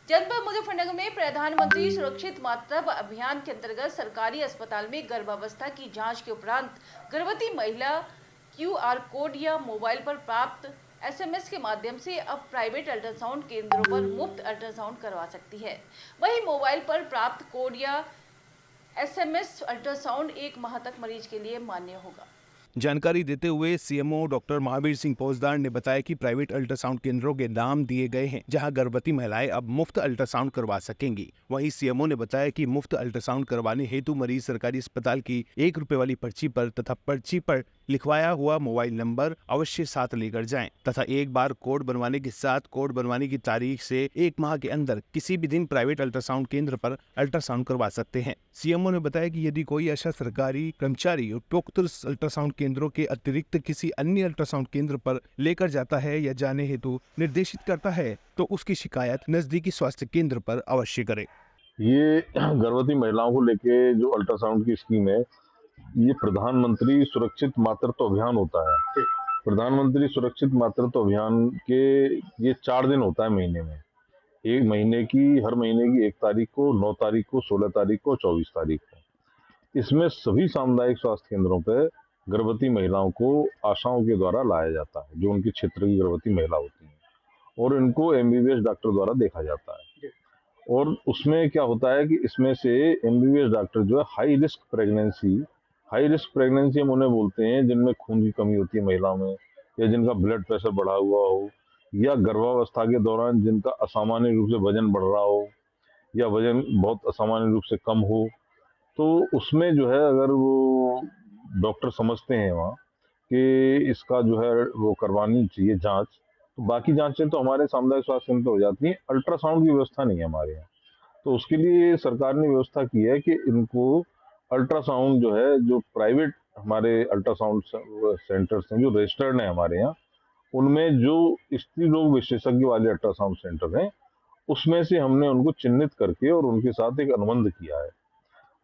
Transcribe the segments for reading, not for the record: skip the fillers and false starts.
जनपद मुजफ्फरनगर में प्रधानमंत्री सुरक्षित मातृत्व अभियान के अंतर्गत सरकारी अस्पताल में गर्भावस्था की जांच के उपरांत गर्भवती महिला क्यूआर कोड या मोबाइल पर प्राप्त एसएमएस के माध्यम से अब प्राइवेट अल्ट्रासाउंड केंद्रों पर मुफ्त अल्ट्रासाउंड करवा सकती है। वहीं मोबाइल पर प्राप्त कोड या एसएमएस अल्ट्रासाउंड 1 माह तक मरीज के लिए मान्य होगा। जानकारी देते हुए सीएमओ डॉक्टर महावीर सिंह फौजदार ने बताया कि प्राइवेट अल्ट्रासाउंड केंद्रों के नाम दिए गए हैं जहां गर्भवती महिलाएं अब मुफ्त अल्ट्रासाउंड करवा सकेंगी। वहीं सीएमओ ने बताया कि मुफ्त अल्ट्रासाउंड करवाने हेतु मरीज सरकारी अस्पताल की 1 रुपए वाली पर्ची पर तथा पर्ची पर लिखवाया हुआ मोबाइल नंबर अवश्य साथ लेकर जाएं तथा एक बार कोड बनवाने के साथ कोड बनवाने की तारीख से 1 माह के अंदर किसी भी दिन प्राइवेट अल्ट्रासाउंड केंद्र पर अल्ट्रासाउंड करवा सकते हैं। सीएमओ ने बताया कि यदि कोई ऐसा सरकारी कर्मचारी उपरोक्त अल्ट्रासाउंड केंद्रों के अतिरिक्त किसी अन्य अल्ट्रासाउंड केंद्र पर लेकर जाता है या जाने हेतु निर्देशित करता है तो उसकी शिकायत नजदीकी स्वास्थ्य केंद्र पर अवश्य करे। ये गर्भवती महिलाओं को लेके जो अल्ट्रासाउंड की स्कीम है, ये प्रधानमंत्री सुरक्षित मातृत्व अभियान होता है। प्रधानमंत्री सुरक्षित मातृत्व अभियान के ये 4 दिन होता है महीने में। एक महीने की, हर महीने की 1 तारीख को, 9 तारीख को, 16 तारीख को, 24 तारीख को। इसमें सभी सामुदायिक स्वास्थ्य केंद्रों पे गर्भवती महिलाओं को आशाओं के द्वारा लाया जाता है, जो उनके क्षेत्र की गर्भवती महिला होती है, और इनको एमबीबीएस डॉक्टर द्वारा देखा जाता है। और उसमें क्या होता है कि इसमें से एमबीबीएस डॉक्टर जो है हाई रिस्क प्रेगनेंसी हम उन्हें बोलते हैं जिनमें खून की कमी होती है महिलाओं में, या जिनका ब्लड प्रेशर बढ़ा हुआ हो, या गर्भावस्था के दौरान जिनका असामान्य रूप से वजन बढ़ रहा हो, या वजन बहुत असामान्य रूप से कम हो, तो उसमें जो है अगर वो डॉक्टर समझते हैं वहाँ कि इसका जो है वो करवानी चाहिए जांच, तो बाकी जांचें तो हमारे सामुदायिक स्वास्थ्य केंद्र हो जाती हैं। अल्ट्रासाउंड की व्यवस्था नहीं है हमारे यहाँ, तो उसके लिए सरकार ने व्यवस्था की है कि इनको अल्ट्रासाउंड जो है, जो प्राइवेट हमारे अल्ट्रासाउंड सेंटर्स हैं जो रजिस्टर्ड हैं हमारे यहाँ, उनमें जो स्त्री रोग विशेषज्ञ वाले अल्ट्रासाउंड सेंटर हैं, उसमें से हमने उनको चिन्हित करके और उनके साथ एक अनुबंध किया है।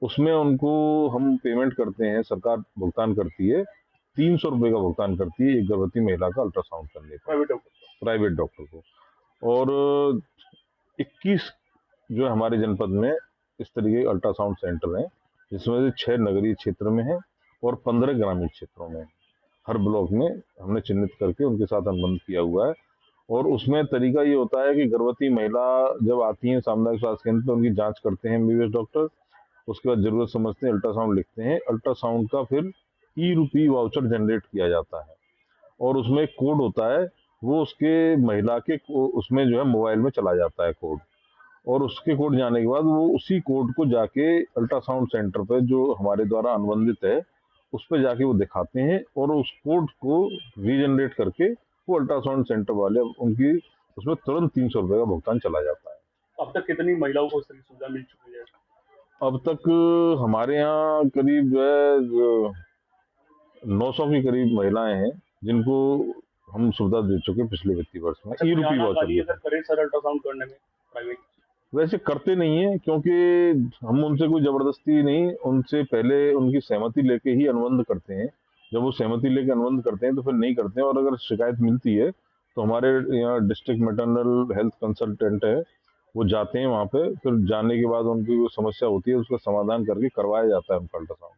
उसमें उनको हम पेमेंट करते हैं, सरकार भुगतान करती है, 300 रुपये का भुगतान करती है एक गर्भवती महिला का अल्ट्रासाउंड करने का, प्राइवेट डॉक्टर को। और 21 जो हमारे जनपद में इस तरीके के अल्ट्रासाउंड सेंटर हैं, जिसमें से 6 नगरीय क्षेत्र में हैं और 15 ग्रामीण क्षेत्रों में। हर ब्लॉक में हमने चिन्हित करके उनके साथ अनुबंध किया हुआ है। और उसमें तरीका ये होता है कि गर्भवती महिला जब आती है सामुदायिक स्वास्थ्य केंद्र तो उनकी जांच करते हैं एमबीबीएस डॉक्टर, उसके बाद जरूरत समझते हैं अल्ट्रासाउंड लिखते हैं। अल्ट्रासाउंड का फिर ई-रूपी वाउचर जनरेट किया जाता है और उसमें एक कोड होता है, वो उसके महिला के उसमें जो है मोबाइल में चला जाता है कोड, और उसके कोड जाने के बाद वो उसी कोड को जाके अल्ट्रासाउंड सेंटर पे जो हमारे द्वारा अनुबंधित है उस पे जाके वो दिखाते हैं, और उस कोड को रीजनरेट करके वो अल्ट्रासाउंड सेंटर वाले उनकी उसमें तुरंत 300 रुपये का भुगतान चला जाता है। अब तक कितनी महिलाओं को इस तरह की सुविधा मिल चुकी है? अब तक हमारे यहाँ करीब जो है 900 के करीब महिलाएं हैं जिनको हम सुविधा दे चुके पिछले वित्तीय वर्ष में। ई-रूपी वाउचर करे सर अल्ट्रासाउंड करने में प्राइवेट वैसे करते नहीं है, क्योंकि हम उनसे कोई जबरदस्ती नहीं, उनसे पहले उनकी सहमति लेके ही अनुबंध करते हैं। जब वो सहमति लेके अनुबंध करते हैं तो फिर नहीं करते हैं, और अगर शिकायत मिलती है तो हमारे यहाँ डिस्ट्रिक्ट मैटरनल हेल्थ कंसल्टेंट है, वो जाते हैं वहाँ पे, फिर जाने के बाद उनकी जो समस्या होती है उसका समाधान करके करवाया जाता है उनका अल्ट्रासाउंड।